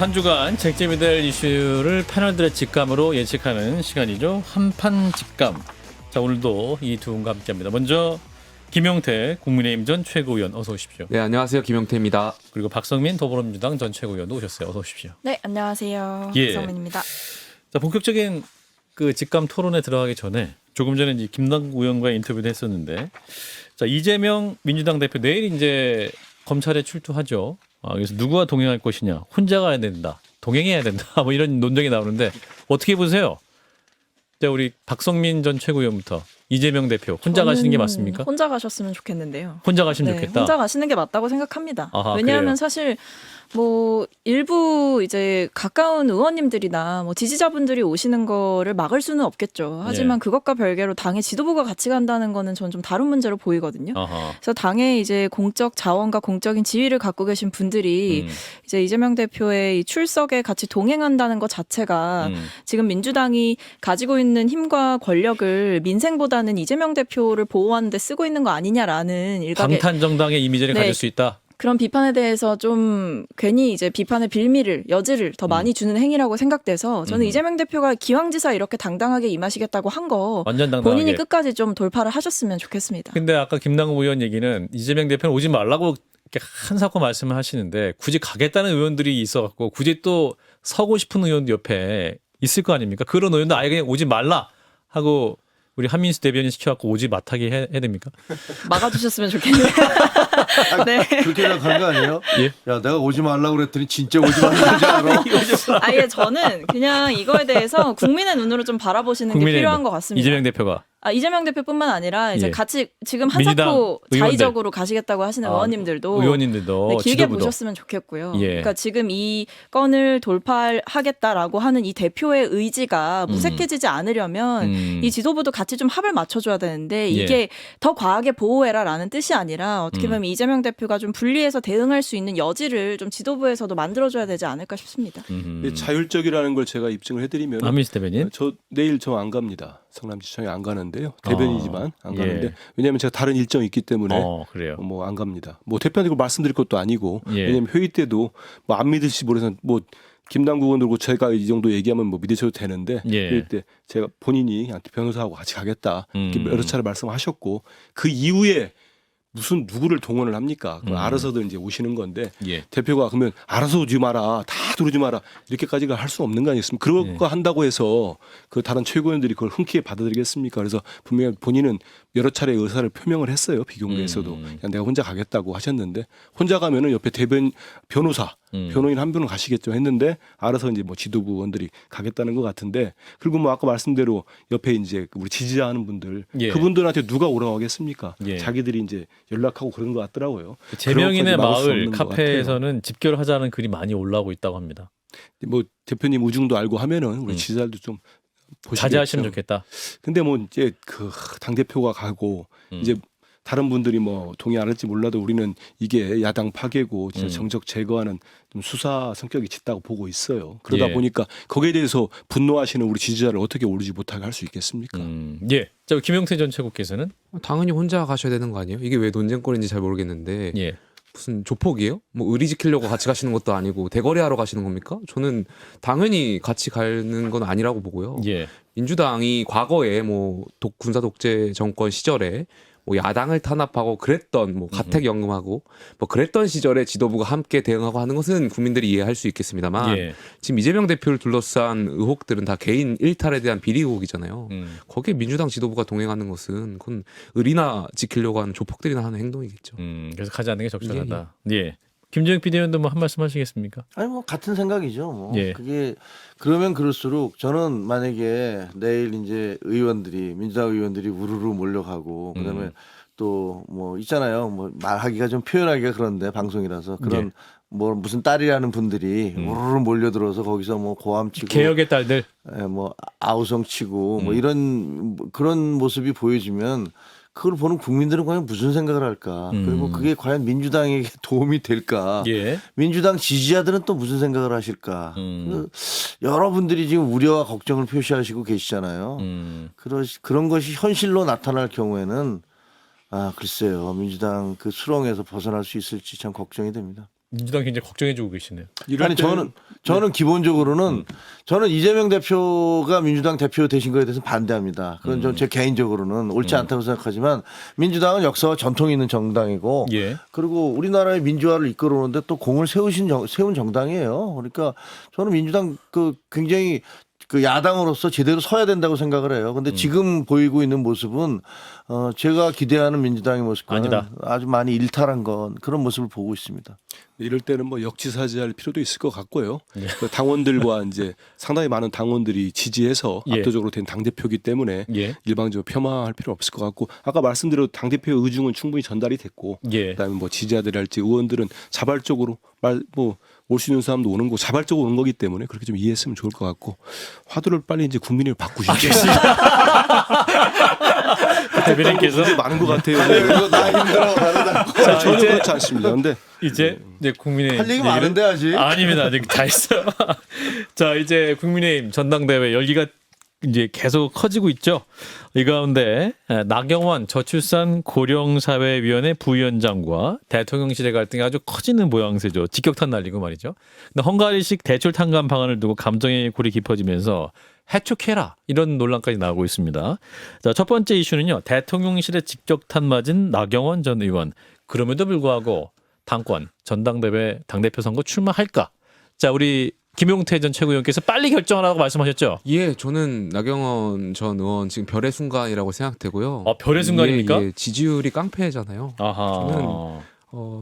한 주간 쟁점이 될 이슈를 패널들의 직감으로 예측하는 시간이죠. 한판 직감. 자, 오늘도 이 두 분과 함께합니다. 먼저 김용태 국민의힘 전 최고위원 어서 오십시오. 네, 안녕하세요. 김용태입니다. 그리고 박성민 더불어민주당 전 최고위원도 오셨어요. 어서 오십시오. 네, 안녕하세요. 예. 박성민입니다. 자, 본격적인 그 직감 토론에 들어가기 전에 조금 전에 이제 김남국 의원과의 인터뷰도 했었는데, 자, 이재명 민주당 대표 내일 이제 검찰에 출두하죠. 그래서 누구와 동행할 것이냐, 혼자 가야 된다, 동행해야 된다, 뭐 이런 논쟁이 나오는데 어떻게 보세요? 자, 우리 박성민 전 최고위원부터 이재명 대표 혼자 가시는 게 맞습니까? 혼자 가셨으면 좋겠는데요. 혼자 가시면 네, 좋겠다. 혼자 가시는 게 맞다고 생각합니다. 아하, 왜냐하면 그래요? 사실 뭐 일부 이제 가까운 의원님들이나 뭐 지지자분들이 오시는 거를 막을 수는 없겠죠. 하지만 예. 그것과 별개로 당의 지도부가 같이 간다는 거는 전 좀 다른 문제로 보이거든요. 아하. 그래서 당의 이제 공적 자원과 공적인 지위를 갖고 계신 분들이 이제 이재명 대표의 이 출석에 같이 동행한다는 것 자체가 지금 민주당이 가지고 있는 힘과 권력을 민생보다는 이재명 대표를 보호하는 데 쓰고 있는 거 아니냐라는 일각의 방탄 정당의 이미지를 네. 가질 수 있다. 그런 비판에 대해서 좀 괜히 이제 비판의 빌미를 여지를 더 많이 주는 행위라고 생각돼서 저는 이재명 대표가 기왕지사 이렇게 당당하게 임하시겠다고 한 거 완전 당당하게. 본인이 끝까지 좀 돌파를 하셨으면 좋겠습니다. 근데 아까 김남국 의원 얘기는 이재명 대표는 오지 말라고 이렇게 한사코 말씀을 하시는데 굳이 가겠다는 의원들이 있어갖고 굳이 또 서고 싶은 의원도 옆에 있을 거 아닙니까? 그런 의원도 아예 그냥 오지 말라 하고 우리 한민수 대변인 시켜갖고 오지 못하게 해야 됩니까? 막아주셨으면 좋겠네요. 네. 그렇게 생각한 거 아니에요? 예? 야, 내가 오지 말라고 그랬더니 진짜 오지 말라고 하지 않아? 아예 저는 그냥 이거에 대해서 국민의 눈으로 좀 바라보시는 게 국민의힘, 필요한 것 같습니다. 이재명 대표가. 이재명 대표뿐만 아니라 이제 예. 같이 지금 민주당 한사코 의원들. 자의적으로 가시겠다고 하시는 의원님들도 의원님들도 네, 길게 지도부도. 보셨으면 좋겠고요. 예. 그러니까 지금 이 건을 돌파하겠다라고 하는 이 대표의 의지가 무색해지지 않으려면 이 지도부도 같이 좀 합을 맞춰줘야 되는데 이게 더 과하게 보호해라라는 뜻이 아니라 어떻게 보면 이재명 대표가 좀 분리해서 대응할 수 있는 여지를 좀 지도부에서도 만들어줘야 되지 않을까 싶습니다. 자율적이라는 걸 제가 입증을 해드리면 한민수 대변인. 저 내일 저 안 갑니다. 성남시청에 안 가는데요. 대변이지만 안 가는데 예. 왜냐하면 제가 다른 일정이 있기 때문에 그래요. 뭐 안 갑니다. 뭐 대표한테 말씀드릴 것도 아니고 예. 왜냐하면 회의 때도 뭐 안 믿을지 모르서 뭐 김남국 의원 들고 제가 이 정도 얘기하면 뭐 믿으셔도 되는데 예. 회의 때 제가 본인이 변호사하고 같이 가겠다 이렇게 여러 차례 말씀하셨고 그 이후에 무슨 누구를 동원을 합니까? 알아서들 이제 오시는 건데 예. 대표가 그러면 알아서 오지 마라, 다 들어오지 마라 이렇게까지가 할 수 없는 거 아니겠습니까? 그런 거 한다고 해서 그 다른 최고위원들이 그걸 흔쾌히 받아들이겠습니까? 그래서 분명히 본인은 여러 차례 의사를 표명을 했어요. 비공개에서도 그냥 내가 혼자 가겠다고 하셨는데 혼자 가면은 옆에 변호사, 변호인 한 분은 가시겠죠 했는데 알아서 이제 뭐 지도부 의원들이 가겠다는 것 같은데 그리고 뭐 아까 말씀대로 옆에 이제 우리 지지하는 분들 예. 그분들한테 누가 오라고 하겠습니까? 예. 자기들이 이제 연락하고 그런 것 같더라고요. 재명인의 그런 것까지 막을 수 마을 없는 것 같아요. 카페에서는 집결하자는 글이 많이 올라오고 있다고 합니다. 뭐 대표님 우중도 알고 하면은 우리 지지자들도 좀 보시겠죠. 자제하시면 좋겠다. 근데 뭐 이제 그 당 대표가 가고 이제 다른 분들이 뭐 동의 안 할지 몰라도 우리는 이게 야당 파괴고 진짜 정적 제거하는 좀 수사 성격이 짙다고 보고 있어요. 그러다 예. 보니까 거기에 대해서 분노하시는 우리 지지자를 어떻게 오르지 못하게 할 수 있겠습니까? 예. 자, 김용태 전 최고께서는 당연히 혼자 가셔야 되는 거 아니에요? 이게 왜 논쟁거리인지 잘 모르겠는데 예. 무슨 조폭이에요? 뭐 의리 지키려고 같이 가시는 것도 아니고 대거리 하러 가시는 겁니까? 저는 당연히 같이 가는 건 아니라고 보고요. 예. 민주당이 과거에 뭐 군사 독재 정권 시절에 뭐 야당을 탄압하고 그랬던 뭐 가택 연금하고 뭐 그랬던 시절에 지도부가 함께 대응하고 하는 것은 국민들이 이해할 수 있겠습니다만 예. 지금 이재명 대표를 둘러싼 의혹들은 다 개인 일탈에 대한 비리 의혹이잖아요. 거기에 민주당 지도부가 동행하는 것은 그건 의리나 지키려고 하는 조폭들이나 하는 행동이겠죠. 그래서 가지 않는 게 적절하다. 예. 김정익 비대위원도 뭐 한 말씀 하시겠습니까? 아니 뭐 같은 생각이죠. 뭐 예. 그게 그러면 그럴수록 저는 만약에 내일 이제 민주당 의원들이 우르르 몰려가고 그다음에 또 뭐 있잖아요. 뭐 말하기가 좀 표현하기가 그런데 방송이라서 그런 예. 뭐 무슨 딸이라는 분들이 우르르 몰려들어서 거기서 뭐 고함 치고 개혁의 딸들. 뭐 아우성 치고 뭐 이런 그런 모습이 보여지면 그걸 보는 국민들은 과연 무슨 생각을 할까? 그리고 그게 과연 민주당에게 도움이 될까? 예. 민주당 지지자들은 또 무슨 생각을 하실까? 여러분들이 지금 우려와 걱정을 표시하시고 계시잖아요. 그런 것이 현실로 나타날 경우에는 글쎄요. 민주당 그 수렁에서 벗어날 수 있을지 참 걱정이 됩니다. 민주당 굉장히 걱정해주고 계시네요. 아니 저는 기본적으로는 저는 이재명 대표가 민주당 대표 되신 거에 대해서 반대합니다. 그건 좀 제 개인적으로는 옳지 않다고 생각하지만 민주당은 역사와 전통이 있는 정당이고 예. 그리고 우리나라의 민주화를 이끌어오는데 또 공을 세운 정당이에요. 그러니까 저는 민주당 그 굉장히 그 야당으로서 제대로 서야 된다고 생각을 해요. 근데 지금 보이고 있는 모습은 제가 기대하는 민주당의 모습과는 아니다. 아주 많이 일탈한 건 그런 모습을 보고 있습니다. 이럴 때는 뭐 역지사지할 필요도 있을 것 같고요. 그 당원들과 이제 상당히 많은 당원들이 지지해서 예. 압도적으로 된 당 대표이기 때문에 예. 일방적으로 폄하할 필요 없을 것 같고 아까 말씀드린 당 대표의 의중은 충분히 전달이 됐고 예. 그다음에 뭐 지지자들할지 의원들은 자발적으로 올 수 있는 사람도 오는 거 자발적으로 오는 거기 때문에 그렇게 좀 이해했으면 좋을 것 같고 화두를 빨리 이제 국민을 바꾸시죠. 대변인께서 문제 많은 것 같아요. 이거 나 힘들어 다르다. 자, 저는 이제 그렇지 않습니다. 근데 이제 국민의힘 할 얘기 많은데 아직. 아닙니다. 아직 다 있어요. 자, 이제 국민의힘 전당대회 열기가 이제 계속 커지고 있죠. 이 가운데 나경원 저출산 고령사회위원회 부위원장과 대통령실의 갈등이 아주 커지는 모양새죠. 직격탄 날리고 말이죠. 근데 헝가리식 대출 탕감 방안을 두고 감정의 골이 깊어지면서 해촉해라 이런 논란까지 나오고 있습니다. 자, 첫 번째 이슈는요. 대통령실에 직격탄 맞은 나경원 전 의원. 그럼에도 불구하고 당권 전당대회 당대표 선거 출마할까? 자, 우리 김용태 전 최고위원께서 빨리 결정하라고 말씀하셨죠. 예, 저는 나경원 전 의원 지금 별의 순간이라고 생각되고요. 별의 순간입니까? 예, 지지율이 깡패잖아요. 아하.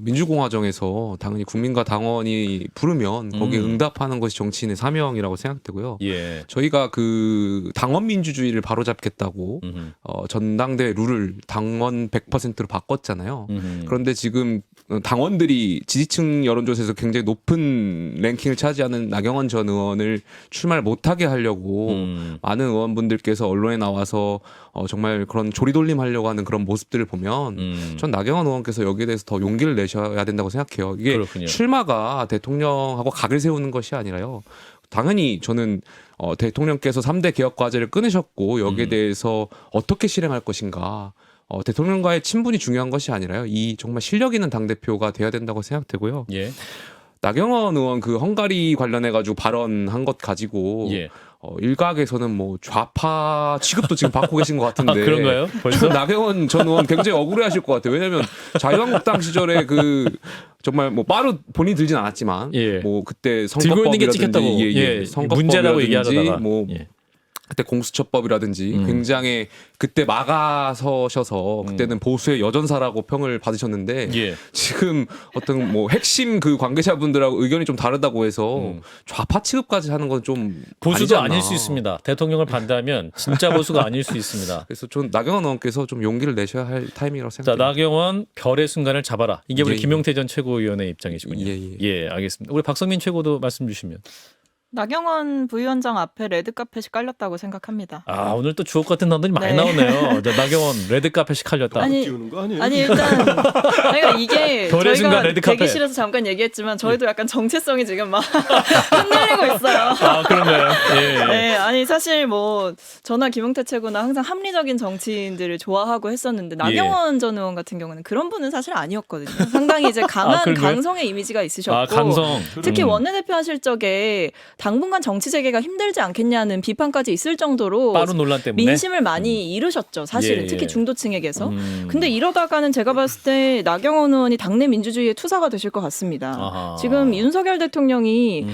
민주공화정에서 당연히 국민과 당원이 부르면 거기에 응답하는 것이 정치인의 사명이라고 생각되고요. 예. 저희가 그 당원 민주주의를 바로잡겠다고 전당대회 룰을 당원 100%로 바꿨잖아요. 그런데 지금 당원들이 지지층 여론조사에서 굉장히 높은 랭킹을 차지하는 나경원 전 의원을 출마를 못하게 하려고 많은 의원분들께서 언론에 나와서 정말 그런 조리돌림 하려고 하는 그런 모습들을 보면 전 나경원 의원께서 여기에 대해서 더 용기를 내셔야 된다고 생각해요. 이게 그렇군요. 출마가 대통령하고 각을 세우는 것이 아니라요. 당연히 저는 대통령께서 3대 개혁 과제를 끊으셨고 여기에 대해서 어떻게 실행할 것인가. 대통령과의 친분이 중요한 것이 아니라요. 이 정말 실력 있는 당대표가 돼야 된다고 생각되고요. 예. 나경원 의원 그 헝가리 관련해 가지고 발언한 것 가지고 예. 일각에서는 뭐 좌파 취급도 지금 받고 계신 것 같은데. 아, 그런가요? 벌써? 나경원 전 의원 굉장히 억울해하실 것 같아요. 왜냐하면 자유한국당 시절에 그 정말 뭐 바로 본인이 들진 않았지만 예. 뭐 그때 들고 있는 게 찍혔다고. 선거법이라든지 문제라고 얘기하다가. 뭐 예. 그때 공수처법이라든지 굉장히 그때 막아서셔서 그때는 보수의 여전사라고 평을 받으셨는데 예. 지금 어떤 뭐 핵심 그 관계자분들하고 의견이 좀 다르다고 해서 좌파 취급까지 하는 건 좀 보수도 아닐 수 있습니다. 대통령을 반대하면 진짜 보수가 아닐 수 있습니다. 그래서 좀 나경원 의원께서 좀 용기를 내셔야 할 타이밍이라고 자, 생각합니다. 나경원 별의 순간을 잡아라. 이게 우리 예, 예. 김용태 전 최고위원의 입장이시군요. 예, 예, 알겠습니다. 우리 박성민 최고도 말씀 주시면. 나경원 부위원장 앞에 레드카펫이 깔렸다고 생각합니다. 아, 오늘 또 주옥 같은 단어들이 많이 네. 나오네요. 자, 나경원 레드카펫이 칼렸다. 아니, 띄우는 거 아니에요? 아니 일단 그러니까 이게 별의 순간 저희가 레드카펫. 대기실에서 잠깐 얘기했지만 저희도 약간 정체성이 지금 막 흔들리고 있어요. 아, 그런가요? 예. 예. 네, 아니 사실 뭐 저나 김용태 최고나 항상 합리적인 정치인들을 좋아하고 했었는데 나경원 전 의원 같은 경우는 그런 분은 사실 아니었거든요. 상당히 이제 강한 그런가요? 강성의 이미지가 있으셨고 아, 강성. 특히 원내대표 하실 적에 당분간 정치 재개가 힘들지 않겠냐는 비판까지 있을 정도로 빠른 논란 때문에. 민심을 많이 잃으셨죠. 사실은 예, 예. 특히 중도층에게서. 근데 이러다가는 제가 봤을 때 나경원 의원이 당내 민주주의의 투사가 되실 것 같습니다. 아하. 지금 윤석열 대통령이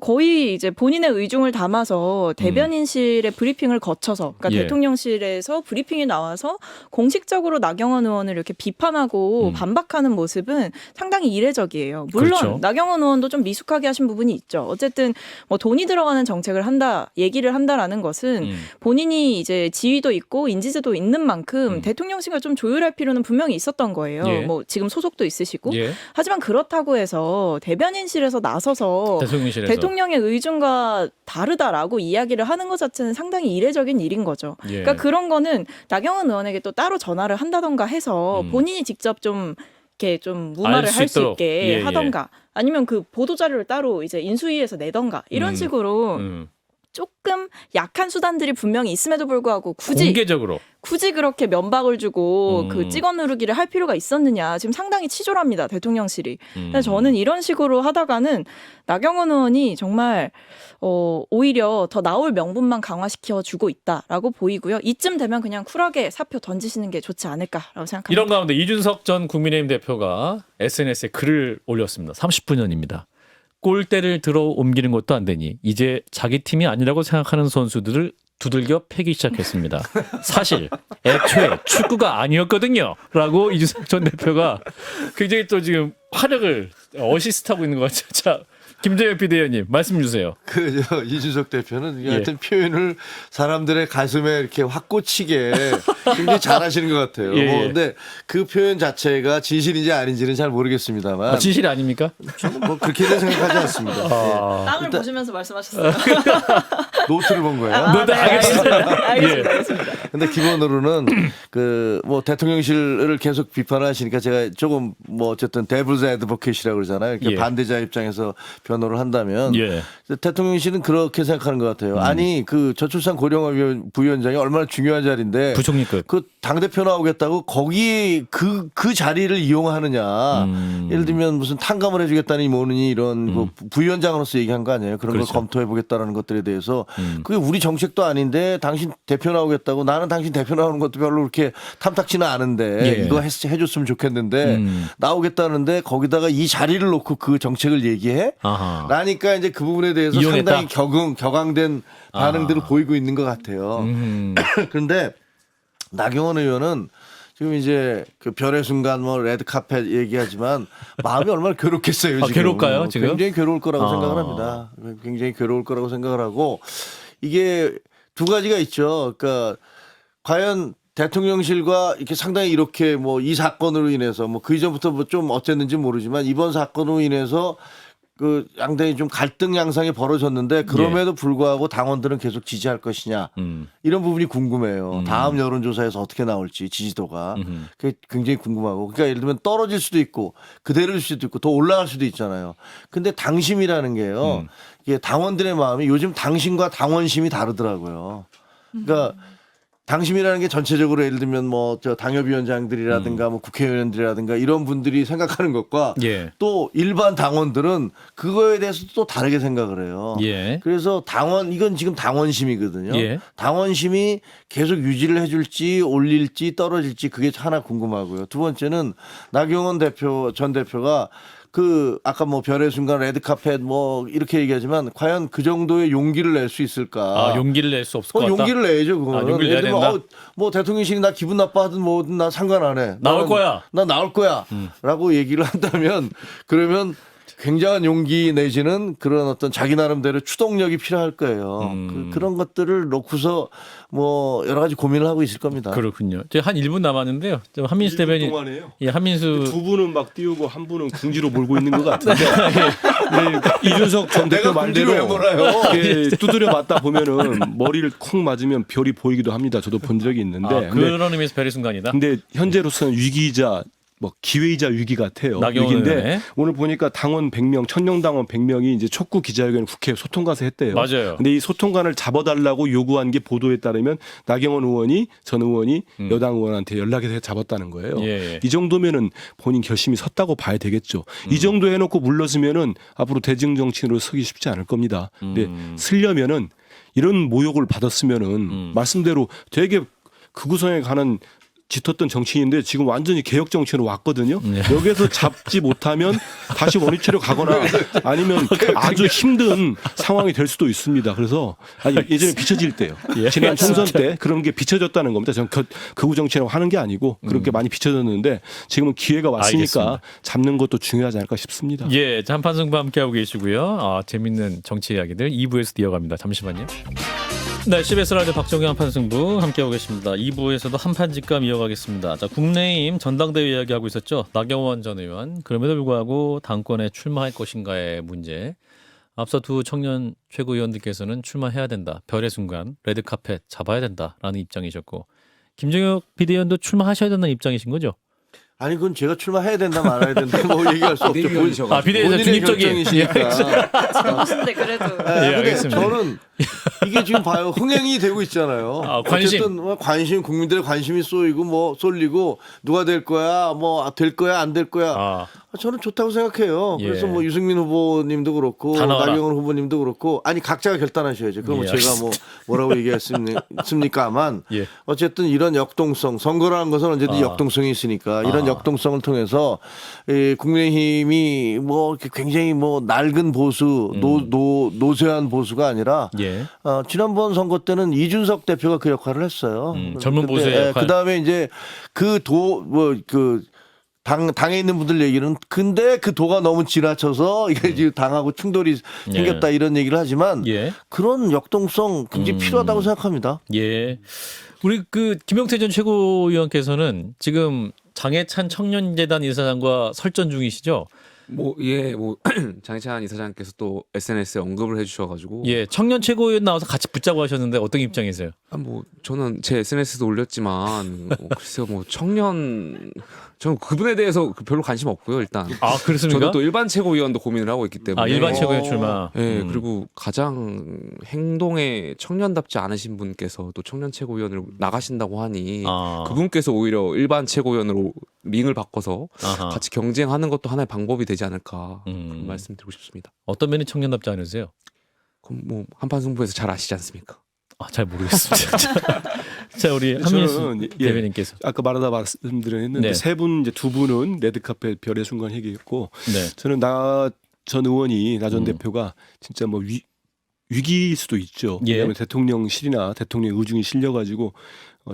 거의 이제 본인의 의중을 담아서 대변인실의 브리핑을 거쳐서 그러니까 예. 대통령실에서 브리핑이 나와서 공식적으로 나경원 의원을 이렇게 비판하고 반박하는 모습은 상당히 이례적이에요. 물론 그렇죠. 나경원 의원도 좀 미숙하게 하신 부분이 있죠. 어쨌든 뭐 돈이 들어가는 정책을 한다, 얘기를 한다라는 것은 본인이 이제 지위도 있고 인지도도 있는 만큼 대통령실과 좀 조율할 필요는 분명히 있었던 거예요. 예. 뭐 지금 소속도 있으시고. 예. 하지만 그렇다고 해서 대변인실에서 나서서 대통령실에서. 대통령의 의중과 다르다라고 이야기를 하는 것 자체는 상당히 이례적인 일인 거죠. 예. 그러니까 그런 거는 나경원 의원에게 또 따로 전화를 한다던가 해서 본인이 직접 좀 이렇게 좀 무마를 알수 할 수 있도록. 있게 예, 예. 하던가 아니면 그 보도 자료를 따로 이제 인수위에서 내던가 이런 식으로 조금 약한 수단들이 분명히 있음에도 불구하고 공개적으로 굳이 그렇게 면박을 주고 음. 그 찍어 누르기를 할 필요가 있었느냐 지금 상당히 치졸합니다 대통령실이. 그래서 저는 이런 식으로 하다가는 나경원 의원이 정말 오히려 더 나올 명분만 강화시켜 주고 있다라고 보이고요. 이쯤 되면 그냥 쿨하게 사표 던지시는 게 좋지 않을까라고 생각합니다. 이런 가운데 이준석 전 국민의힘 대표가 SNS에 글을 올렸습니다. 30분 전입니다. 골대를 들어 옮기는 것도 안 되니 이제 자기 팀이 아니라고 생각하는 선수들을 두들겨 패기 시작했습니다. 사실 애초에 축구가 아니었거든요. 라고 이준석 전 대표가 굉장히 또 지금 화력을 어시스트하고 있는 것 같아요. 자, 김재현 비대위원님 말씀 주세요. 이준석 대표는 예. 하여튼 표현을 사람들의 가슴에 이렇게 확 꽂히게 굉장히 잘하시는 것 같아요. 예, 뭐 예. 근데 그 표현 자체가 진실인지 아닌지는 잘 모르겠습니다만 진실 아닙니까? 저는 뭐 그렇게는 생각하지 않습니다. 아, 땅을 보시면서 말씀하셨어요. 예. 노트를 본 거예요. 네, 알겠습니다. 알겠습니다. 예. 알겠습니다. 근데 기본으로는 그 뭐 대통령실을 계속 비판하시니까 제가 조금 뭐 어쨌든 데블즈 애드보케이시라고 그러잖아요. 이렇게 예. 반대자 입장에서 변호를 한다면 예. 대통령실은 그렇게 생각하는 것 같아요. 아니 그 저출산 고령화 부위원장이 얼마나 중요한 자리인데 부총리급. 그 당대표 나오겠다고 거기 그 자리를 이용하느냐. 예를 들면 무슨 탕감을 해주겠다니 뭐느니 이런 그 부위원장으로서 얘기한 거 아니에요. 그런 그렇죠. 걸 검토해 보겠다라는 것들에 대해서 그게 우리 정책도 아닌데 당신 대표 나오겠다고 나는 당신 대표 나오는 것도 별로 그렇게 탐탁지는 않은데 예. 이거 해줬으면 좋겠는데 나오겠다는데 거기다가 이 자리를 놓고 그 정책을 얘기해? 아하. 라니까 이제 그 부분에 대해서 이용했다? 상당히 격앙된 반응들을 보이고 있는 것 같아요. 그런데 나경원 의원은 지금 이제 그 별의 순간 뭐 레드카펫 얘기하지만 마음이 얼마나 괴롭겠어요. 아, 지금. 괴로울까요, 지금? 굉장히 괴로울 거라고 아. 생각을 합니다. 굉장히 괴로울 거라고 생각을 하고 이게 두 가지가 있죠. 그러니까 과연 대통령실과 이렇게 상당히 이렇게 뭐 이 사건으로 인해서 뭐 그 이전부터 뭐 좀 어쨌는지 모르지만 이번 사건으로 인해서 그 상당히 좀 갈등 양상이 벌어졌는데 그럼에도 불구하고 당원들은 계속 지지할 것이냐 이런 부분이 궁금해요. 다음 여론조사에서 어떻게 나올지 지지도가 그게 굉장히 궁금하고 그러니까 예를 들면 떨어질 수도 있고 그대로일 수도 있고 더 올라갈 수도 있잖아요. 근데 당심이라는 게요. 이게 당원들의 마음이 요즘 당심과 당원심이 다르더라고요. 그러니까 당심이라는 게 전체적으로 예를 들면 뭐 저 당협위원장들이라든가 뭐 국회의원들이라든가 이런 분들이 생각하는 것과 예. 또 일반 당원들은 그거에 대해서 또 다르게 생각을 해요. 예. 그래서 이건 지금 당원심이거든요. 예. 당원심이 계속 유지를 해줄지 올릴지 떨어질지 그게 하나 궁금하고요. 두 번째는 나경원 전 대표가 그 아까 뭐 별의 순간 레드카펫 뭐 이렇게 얘기하지만 과연 그 정도의 용기를 낼 수 있을까? 아, 용기를 낼 수 없을 것 같다. 용기를 내야죠, 그거는. 아, 용기를 내야 예를 들면 된다? 뭐 대통령실이 나 기분 나빠하든 뭐든 나 상관 안 해. 나올 거야. 나 나올 거야. 라고 얘기를 한다면 그러면 굉장한 용기 내지는 그런 어떤 자기 나름대로 추동력이 필요할 거예요. 그런 것들을 놓고서 뭐 여러 가지 고민을 하고 있을 겁니다. 그렇군요. 이제 한 1분 남았는데요. 좀 한민수 대변인. 동안에요. 예, 한민수 두 분은 막 띄우고 한 분은 궁지로 몰고 있는 것 같은데 네, 이준석 전 대표 내가 궁지로 왜 말대로 몰아요? 이렇게 두드려 맞다 보면은 머리를 콩 맞으면 별이 보이기도 합니다. 저도 본 적이 있는데 아, 그런 의미에서 별의 순간이다. 근데 현재로서는 위기이자 뭐 기회이자 위기 같아요. 나경원 위기인데 의원의. 오늘 보니까 당원 100명, 천명당원 100명이 이제 촉구 기자회견 국회 소통가서 했대요. 맞아요. 근데 이 소통관을 잡아달라고 요구한 게 보도에 따르면 나경원 의원이 전 의원이 여당 의원한테 연락해서 잡았다는 거예요. 예. 이 정도면은 본인 결심이 섰다고 봐야 되겠죠. 이 정도 해놓고 물러서면은 앞으로 대중 정치인으로 서기 쉽지 않을 겁니다. 근데 쓰려면은 이런 모욕을 받았으면은 말씀대로 되게 극우성에 가는 짙었던 정치인인데 지금 완전히 개혁 정치로 왔거든요. 여기서 잡지 못하면 다시 원위치로 가거나 아니면 아주 힘든 상황이 될 수도 있습니다. 그래서 예전에 비춰질 때요. 지난 총선 때 그런 게 비춰졌다는 겁니다. 저는 극우 정치라고 하는 게 아니고 그렇게 많이 비춰졌는데 지금은 기회가 왔으니까 알겠습니다. 잡는 것도 중요하지 않을까 싶습니다. 예, 한판승부 함께하고 계시고요. 아, 재밌는 정치 이야기들 2부에서 이어갑니다. 잠시만요. 네, CBS 라디오 박정희 한판승부 함께하고 계십니다. 2부에서도 한판 직감 이어가겠습니다. 자, 국내임 전당대회 이야기하고 있었죠. 나경원 전 의원. 그럼에도 불구하고 당권에 출마할 것인가의 문제. 앞서 두 청년 최고위원들께서는 출마해야 된다. 별의 순간, 레드카펫 잡아야 된다라는 입장이셨고 김정혁 비대위원도 출마하셔야 된다는 입장이신 거죠? 아니 그건 제가 출마해야 된다 말아야 된다 뭐 얘기할 수 없죠. 비대위원이셔가지고. 아, 비대위원장 본인의 중립적인. 결정이시니까. 근데 그래도 예, 근데 알겠습니다. 저는 이게 지금 봐요. 흥행이 되고 있잖아요. 아, 관심. 어쨌든 뭐 관심 국민들의 관심이 쏘이고 뭐 쏠리고 누가 될 거야 뭐 될 거야 안 될 거야. 아, 저는 좋다고 생각해요. 예. 그래서 뭐 유승민 후보님도 그렇고 다 나와라. 나경원 후보님도 그렇고 아니 각자가 결단하셔야죠. 그럼 예, 제가 뭐 뭐라고 얘기했습니까만 예. 어쨌든 이런 역동성 선거라는 것은 언제든 역동성이 있으니까 이런 역동성을 통해서 이 국민의힘이 뭐 이렇게 굉장히 뭐 낡은 보수 노쇠한 보수가 아니라 예. 지난번 선거 때는 이준석 대표가 그 역할을 했어요. 젊은 보수의 역할. 그 다음에 이제 당에 있는 분들 얘기는 근데 그 도가 너무 지나쳐서 이게 지금 당하고 충돌이 생겼다 이런 얘기를 하지만 예. 그런 역동성 굉장히 필요하다고 생각합니다. 예. 우리 그 김용태 전 최고위원께서는 지금 장해찬 청년재단 이사장과 설전 중이시죠? 장희찬 이사장께서 또 SNS에 언급을 해주셔가지고 예. 청년 최고위원 나와서 같이 붙자고 하셨는데 어떤 입장이세요? 저는 제 SNS도 올렸지만 글쎄요 저는 그분에 대해서 별로 관심 없고요 일단. 아, 그렇습니까? 저는 또 일반 최고위원도 고민을 하고 있기 때문에. 아, 일반 최고위원 출마. 네, 그리고 가장 행동에 청년답지 않으신 분께서 또 청년 최고위원을 나가신다고 하니 그분께서 오히려 일반 최고위원으로 링을 바꿔서 아하. 같이 경쟁하는 것도 하나의 방법이 되지 않을까 그런 말씀드리고 싶습니다. 어떤 면이 청년답지 않으세요? 그럼 뭐 한판 승부에서 잘 아시지 않습니까? 아, 잘 모르겠습니다. 자, 우리 한민수 저는, 대변인께서. 아까 말하다 말씀드렸는데 네. 세 분 이제 두 분은 레드카펫 별의 순간 얘기했고 네. 저는 나 전 의원이 나 전 대표가 진짜 뭐 위기일 수도 있죠. 예. 왜냐하면 대통령실이나 대통령 의중이 실려가지고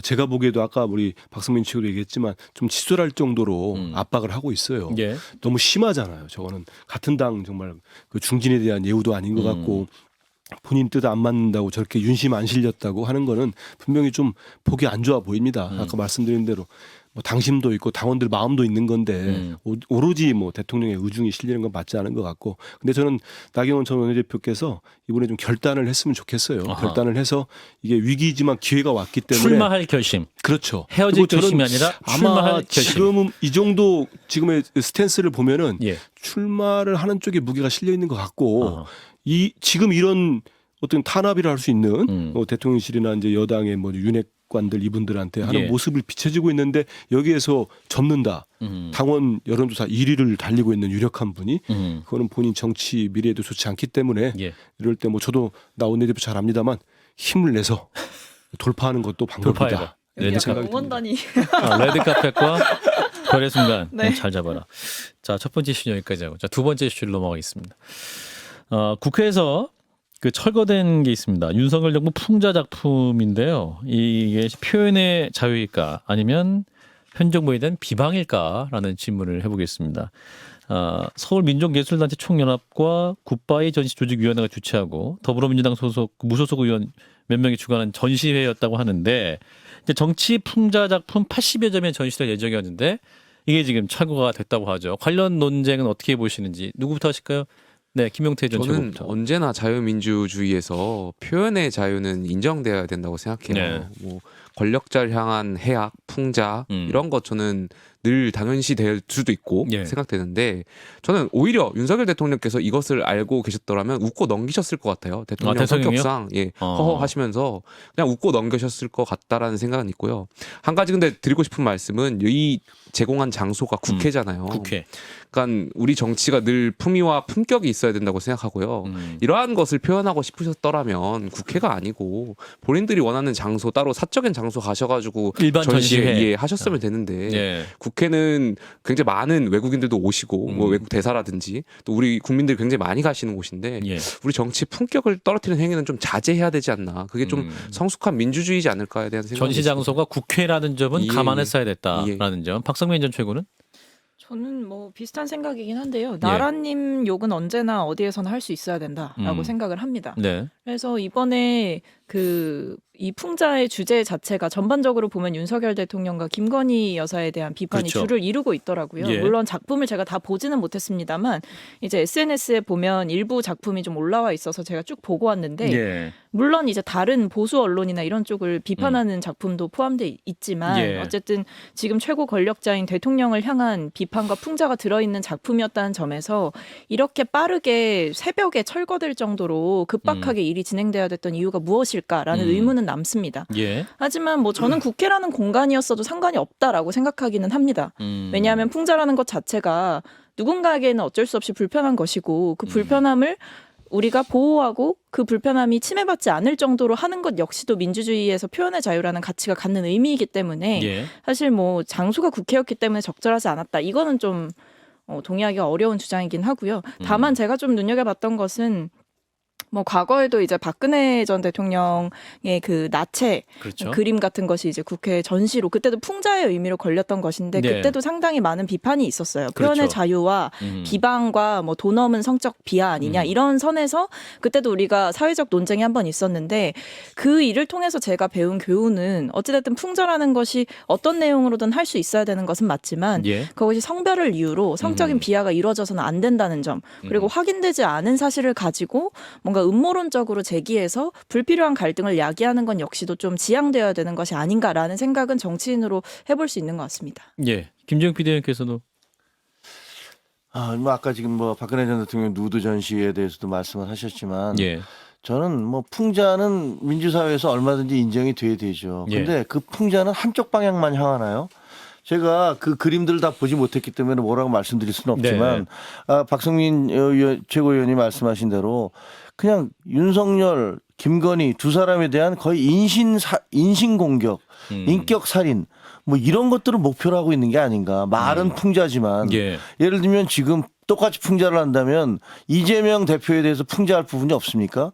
제가 보기에도 아까 우리 박성민 측으로 얘기했지만 좀 치졸할 정도로 압박을 하고 있어요. 예. 너무 심하잖아요. 저거는 같은 당 정말 그 중진에 대한 예우도 아닌 것 같고 본인 뜻 안 맞는다고 저렇게 윤심 안 실렸다고 하는 거는 분명히 좀 보기 안 좋아 보입니다. 아까 말씀드린 대로 뭐 당심도 있고 당원들 마음도 있는 건데 오로지 뭐 대통령의 의중이 실리는 건 맞지 않은 것 같고 근데 저는 나경원 전 원내대표께서 이번에 좀 결단을 했으면 좋겠어요. 아하. 결단을 해서 이게 위기지만 기회가 왔기 때문에 출마할 결심. 그렇죠. 헤어질 그리고 저는 결심이 아니라 아마 출마할 결심. 지금은 이 정도 지금의 스탠스를 보면은 예. 출마를 하는 쪽에 무게가 실려 있는 것 같고 아하. 지금 이런 어떤 탄압이라 할 수 있는 대통령실이나 이제 여당의 뭐 윤핵관들 이분들한테 하는 예. 모습을 비춰지고 있는데 여기에서 접는다. 당원 여론조사 1위를 달리고 있는 유력한 분이 그거는 본인 정치 미래에도 좋지 않기 때문에 예. 이럴 때 뭐 저도 나 원내대표 잘 압니다만 힘을 내서 돌파하는 것도 방법이다. 돌파해라. 이런 레드카펫. 생각이 듭니다. 응원단이 레드카펫과 별의 순간. 네. 잘 잡아라. 자, 첫 번째 이슈 여기까지 하고. 자, 두 번째 이슈로 넘어가겠습니다. 국회에서 그 철거된 게 있습니다. 윤석열 정부 풍자 작품인데요. 이게 표현의 자유일까 아니면 현 정부에 대한 비방일까라는 질문을 해보겠습니다. 서울민족예술단체 총연합과 굿바이 전시조직위원회가 주최하고 더불어민주당 소속 무소속 의원 몇 명이 주관한 전시회였다고 하는데 이제 정치 풍자 작품 80여 점의 전시될 예정이었는데 이게 지금 철거가 됐다고 하죠. 관련 논쟁은 어떻게 보시는지 누구부터 하실까요? 네, 김용태 전 저는 최고부터. 언제나 자유민주주의에서 표현의 자유는 인정돼야 된다고 생각해요. 네. 뭐 권력자를 향한 해악, 풍자 이런 것 저는 늘 당연시 될 수도 있고 예. 생각되는데 저는 오히려 윤석열 대통령께서 이것을 알고 계셨더라면 웃고 넘기셨을 것 같아요. 대통령 대통령이요? 성격상 허허하시면서 그냥 웃고 넘기셨을 것 같다라는 생각은 있고요. 한 가지 근데 드리고 싶은 말씀은 이 제공한 장소가 국회잖아요. 국회. 그러니까 우리 정치가 늘 품위와 품격이 있어야 된다고 생각하고요. 이러한 것을 표현하고 싶으셨더라면 국회가 아니고 본인들이 원하는 장소 따로 사적인 장소 가셔가지고 일반 전시회. 하셨으면 되는데 예. 국회는 굉장히 많은 외국인들도 오시고 뭐 외국 대사라든지 또 우리 국민들이 굉장히 많이 가시는 곳인데 예. 우리 정치 품격을 떨어뜨리는 행위는 좀 자제해야 되지 않나. 그게 좀 성숙한 민주주의지 않을까에 대한 생각이 전시 장소가 국회라는 점은 예, 감안했어야 예. 됐다라는 점. 박성민 전 최고는 저는 뭐 비슷한 생각이긴 한데요. 예. 나라님 욕은 언제나 어디에서나 할 수 있어야 된다라고 생각을 합니다. 네. 그래서 이번에 그 이 풍자의 주제 자체가 전반적으로 보면 윤석열 대통령과 김건희 여사에 대한 비판이 그렇죠. 주를 이루고 있더라고요. 예. 물론 작품을 제가 다 보지는 못했습니다만 이제 SNS에 보면 일부 작품이 좀 올라와 있어서 제가 쭉 보고 왔는데 예. 물론 이제 다른 보수 언론이나 이런 쪽을 비판하는 작품도 포함돼 있지만 예. 어쨌든 지금 최고 권력자인 대통령을 향한 비판과 풍자가 들어있는 작품이었다는 점에서 이렇게 빠르게 새벽에 철거될 정도로 급박하게 일이 진행돼야 됐던 이유가 무엇일까라는 의문은 남습니다. 예. 하지만 뭐 저는 국회라는 공간이었어도 상관이 없다라고 생각하기는 합니다. 왜냐하면 풍자라는 것 자체가 누군가에게는 어쩔 수 없이 불편한 것이고 그 불편함을 우리가 보호하고 그 불편함이 침해받지 않을 정도로 하는 것 역시도 민주주의에서 표현의 자유라는 가치가 갖는 의미이기 때문에 예. 사실 뭐 장소가 국회였기 때문에 적절하지 않았다. 이거는 좀 동의하기가 어려운 주장이긴 하고요. 다만 제가 좀 눈여겨봤던 것은 뭐 과거에도 이제 박근혜 전 대통령의 그 나체 그렇죠. 그림 같은 것이 이제 국회 전시로 그때도 풍자의 의미로 걸렸던 것인데 네. 그때도 상당히 많은 비판이 있었어요. 그렇죠. 표현의 자유와 비방과 뭐 돈 없는 성적 비하 아니냐 이런 선에서 그때도 우리가 사회적 논쟁이 한 번 있었는데 그 일을 통해서 제가 배운 교훈은 어찌됐든 풍자라는 것이 어떤 내용으로든 할 수 있어야 되는 것은 맞지만 예. 그것이 성별을 이유로 성적인 비하가 이루어져서는 안 된다는 점 그리고 확인되지 않은 사실을 가지고 뭔가 음모론적으로 제기해서 불필요한 갈등을 야기하는 건 역시도 좀 지양되어야 되는 것이 아닌가라는 생각은 정치인으로 해볼 수 있는 것 같습니다. 예. 김재영 PD님께서도 뭐 아까 지금 뭐 박근혜 전 대통령 누드 전시에 대해서도 말씀을 하셨지만 예. 저는 뭐 풍자는 민주사회에서 얼마든지 인정이 돼야 되죠. 근데 그 풍자는 한쪽 방향만 향하나요? 제가 그 그림들을 다 보지 못했기 때문에 뭐라고 말씀드릴 수는 없지만 박성민 최고위원이 말씀하신 대로 그냥 윤석열, 김건희 두 사람에 대한 거의 인신 공격, 인격 살인 뭐 이런 것들을 목표로 하고 있는 게 아닌가. 말은 풍자지만 예. 예를 들면 지금 똑같이 풍자를 한다면 이재명 대표에 대해서 풍자할 부분이 없습니까?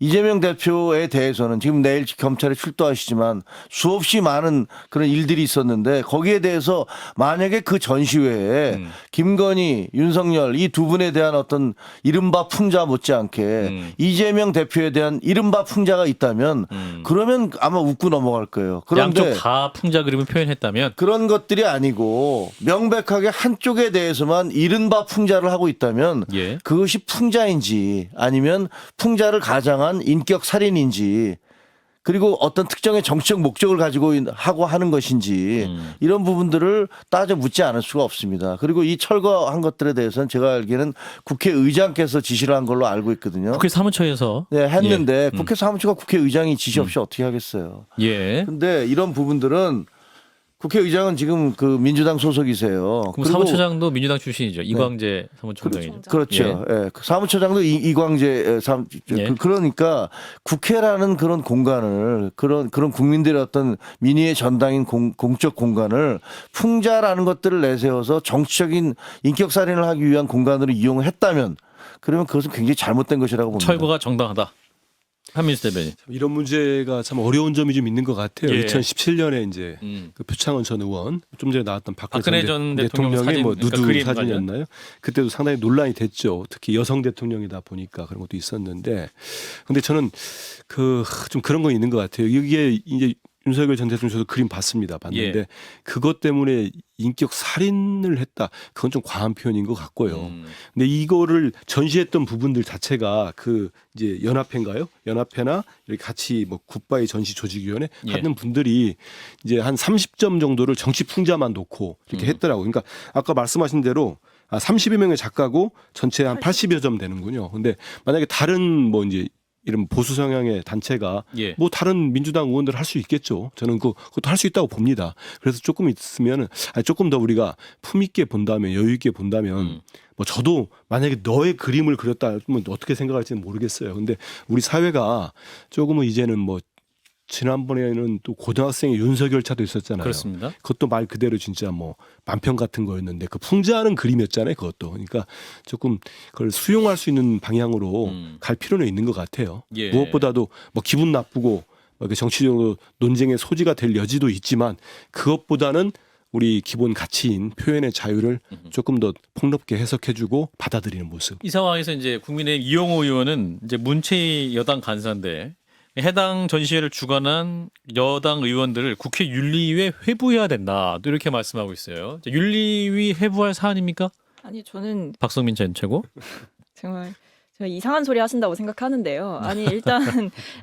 이재명 대표에 대해서는 지금 내일 검찰에 출두하시지만 수없이 많은 그런 일들이 있었는데 거기에 대해서 만약에 그 전시회에 김건희, 윤석열 이 두 분에 대한 어떤 이른바 풍자 못지않게 이재명 대표에 대한 이른바 풍자가 있다면 그러면 아마 웃고 넘어갈 거예요. 그런데 양쪽 다 풍자 그림을 표현했다면 그런 것들이 아니고 명백하게 한쪽에 대해서만 이른바 풍자를 하고 있다면 예. 그것이 풍자인지 아니면 풍자를 가장한 인격 살인인지 그리고 어떤 특정의 정치적 목적을 가지고 하고 하는 것인지 이런 부분들을 따져 묻지 않을 수가 없습니다. 그리고 이 철거한 것들에 대해서는 제가 알기에는 국회의장께서 지시를 한 걸로 알고 있거든요. 국회 사무처에서 네, 했는데 국회 사무처가 국회의장이 지시 없이 어떻게 하겠어요. 예. 근데 이런 부분들은 국회의장은 지금 그 민주당 소속이세요. 그럼 사무처장도 민주당 출신이죠. 이광재 사무총장이죠. 그렇죠. 예. 그 사무처장도 이광재 예. 그러니까 국회라는 그런 공간을 그런 국민들의 어떤 민의의 전당인 공적 공간을 풍자라는 것들을 내세워서 정치적인 인격 살인을 하기 위한 공간으로 이용했다면 그러면 그것은 굉장히 잘못된 것이라고 봅니다. 철거가 정당하다. 한민수 대변인. 이런 문제가 참 어려운 점이 좀 있는 것 같아요. 예. 2017년에 이제 그 표창원 전 의원 좀 전에 나왔던 박근혜 전 대통령 대통령의 사진, 뭐 그러니까 누드 그림 사진이었나요? 그때도 상당히 논란이 됐죠. 특히 여성 대통령이다 보니까 그런 것도 있었는데, 근데 저는 좀 그런 건 있는 것 같아요. 이게 이제 윤석열 전 대통령 저도 그림 봤는데 예. 그것 때문에 인격 살인을 했다. 그건 좀 과한 표현인 것 같고요. 근데 이거를 전시했던 부분들 자체가 그 이제 연합회인가요? 연합회나 이렇게 같이 뭐 굿바이 전시 조직위원회 예. 하는 분들이 이제 한 30점 정도를 정치 풍자만 놓고 이렇게 했더라고요. 그러니까 아까 말씀하신 대로 30여 명의 작가고 전체 한 80여 점 되는군요. 근데 만약에 다른 뭐 이제 이런 보수 성향의 단체가 예. 뭐 다른 민주당 의원들 할 수 있겠죠. 저는 그것도 할 수 있다고 봅니다. 그래서 조금 있으면 조금 더 우리가 품 있게 본다면 여유 있게 본다면 뭐 저도 만약에 너의 그림을 그렸다 하면 어떻게 생각할지는 모르겠어요. 근데 우리 사회가 조금은 이제는 뭐 지난번에는 또 고등학생의 윤석열 차도 있었잖아요. 그렇습니다. 그것도 말 그대로 진짜 뭐 만평 같은 거였는데 그 풍자하는 그림이었잖아요. 그것도. 그러니까 조금 그걸 수용할 수 있는 방향으로 갈 필요는 있는 것 같아요. 예. 무엇보다도 뭐 기분 나쁘고 정치적으로 논쟁의 소지가 될 여지도 있지만 그것보다는 우리 기본 가치인 표현의 자유를 조금 더 폭넓게 해석해주고 받아들이는 모습. 이 상황에서 이제 국민의힘 이용호 의원은 이제 문체위 여당 간사인데 해당 전시회를 주관한 여당 의원들을 국회 윤리위에 회부해야 된다. 또 이렇게 말씀하고 있어요. 자, 윤리위 회부할 사안입니까? 아니 저는 박성민 전 최고. 정말 이상한 소리 하신다고 생각하는데요. 아니 일단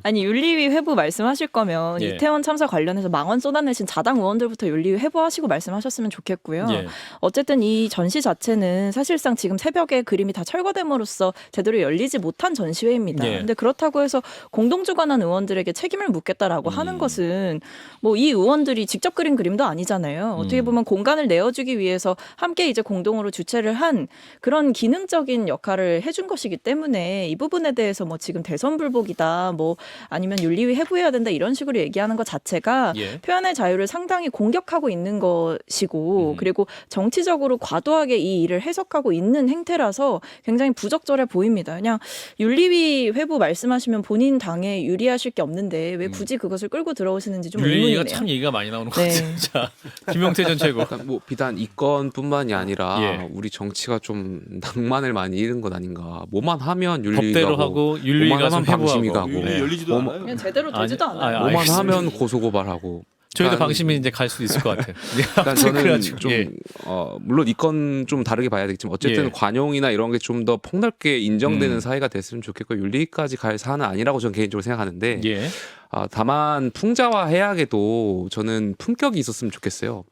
아니 윤리위 회부 말씀하실 거면 예. 이태원 참사 관련해서 망언 쏟아내신 자당 의원들부터 윤리위 회부하시고 말씀하셨으면 좋겠고요. 예. 어쨌든 이 전시 자체는 사실상 지금 새벽에 그림이 다 철거됨으로써 제대로 열리지 못한 전시회입니다. 예. 근데 그렇다고 해서 공동주관한 의원들에게 책임을 묻겠다라고 하는 것은 뭐 이 의원들이 직접 그린 그림도 아니잖아요. 어떻게 보면 공간을 내어주기 위해서 함께 이제 공동으로 주최를 한 그런 기능적인 역할을 해준 것이기 때문에 이 부분에 대해서 뭐 지금 대선 불복이다 뭐 아니면 윤리위 회부해야 된다 이런 식으로 얘기하는 것 자체가 예. 표현의 자유를 상당히 공격하고 있는 것이고 그리고 정치적으로 과도하게 이 일을 해석하고 있는 행태라서 굉장히 부적절해 보입니다. 그냥 윤리위 회부 말씀하시면 본인 당에 유리하실 게 없는데 왜 굳이 그것을 끌고 들어오시는지 좀 윤리위가 의문이네요. 참 얘기가 많이 나오는 것 네. 같아요. 자, 김용태 전 최고. 그러니까 뭐 비단 이 건뿐만이 아니라 예. 우리 정치가 좀 낭만을 많이 잃은 것 아닌가. 뭐만 하면 윤리위가 법대로 하고 윤리위가 뭐만 하면 좀 방심이 회부하고. 가고 네. 열리지도 뭐만- 않아요. 그냥 제대로 되지도 아니, 않아요. 아니, 뭐만 알겠습니다. 하면 고소고발하고. 저희도 그러니까 방심이 이제 갈 수도 있을 것 같아요. 그러니까 저는 그래가지고, 좀 예. 물론 이 건 좀 다르게 봐야 되겠지만 어쨌든 예. 관용이나 이런 게 좀 더 폭넓게 인정되는 음. 사회가 됐으면 좋겠고 윤리까지 갈 사안은 아니라고 저는 개인적으로 생각하는데 예. 다만 풍자와 해악에도 저는 품격이 있었으면 좋겠어요.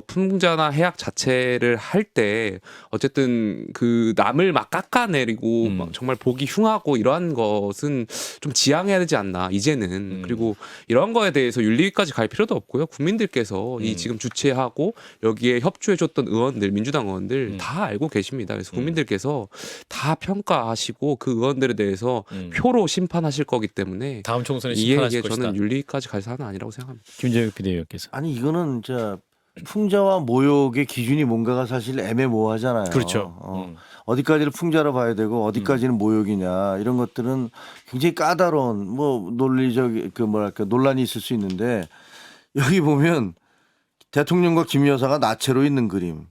풍자나 해악 자체를 할 때 어쨌든 그 남을 막 깎아내리고 막 정말 보기 흉하고 이러한 것은 좀 지양해야 되지 않나 이제는. 그리고 이런 거에 대해서 윤리까지 갈 필요도 없고요. 국민들께서 이 지금 주최하고 여기에 협조해줬던 의원들 민주당 의원들 다 알고 계십니다. 그래서 국민들께서 다 평가하시고 그 의원들에 대해서 표로 심판하실 거기 때문에 다음 총선에 이에 심판하실 것이다. 저는 윤리까지 갈 사안은 아니라고 생각합니다. 김재욱 비대위원께서. 아니 이거는 진짜 풍자와 모욕의 기준이 뭔가가 사실 애매모호하잖아요. 그렇죠. 어디까지를 풍자로 봐야 되고 어디까지는 모욕이냐 이런 것들은 굉장히 까다로운 뭐 논리적 그 뭐랄까 논란이 있을 수 있는데 여기 보면 대통령과 김 여사가 나체로 있는 그림,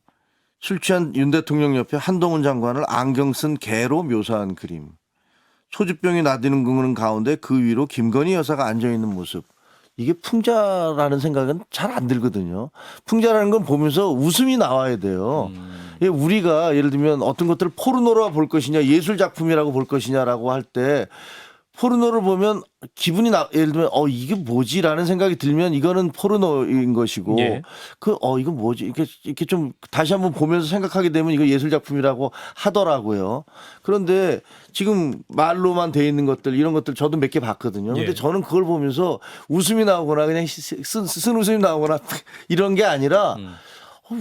술 취한 윤 대통령 옆에 한동훈 장관을 안경 쓴 개로 묘사한 그림, 소주병이 나드는 가운데 그 위로 김건희 여사가 앉아 있는 모습. 이게 풍자라는 생각은 잘 안 들거든요. 풍자라는 건 보면서 웃음이 나와야 돼요. 예, 우리가 예를 들면 어떤 것들을 포르노로 볼 것이냐 예술 작품이라고 볼 것이냐라고 할 때 포르노를 보면 기분이 예를 들면 이게 뭐지라는 생각이 들면 이거는 포르노인 것이고 예. 이거 뭐지 이렇게 좀 다시 한번 보면서 생각하게 되면 이거 예술 작품이라고 하더라고요. 그런데 지금 말로만 돼 있는 것들 이런 것들 저도 몇 개 봤거든요. 근데 예. 저는 그걸 보면서 웃음이 나오거나 그냥 쓴 웃음이 나오거나 이런 게 아니라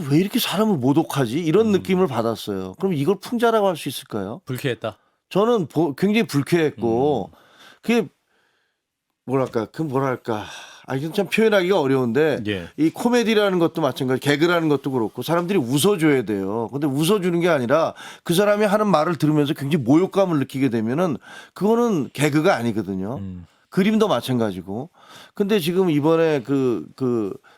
왜 이렇게 사람을 모독하지 이런 느낌을 받았어요. 그럼 이걸 풍자라고 할 수 있을까요? 불쾌했다. 저는 굉장히 불쾌했고 그게 뭐랄까 이건 참 표현하기가 어려운데 예. 이 코미디라는 것도 마찬가지 개그라는 것도 그렇고 사람들이 웃어줘야 돼요. 근데 웃어주는 게 아니라 그 사람이 하는 말을 들으면서 굉장히 모욕감을 느끼게 되면은 그거는 개그가 아니거든요. 그림도 마찬가지고. 근데 지금 이번에 그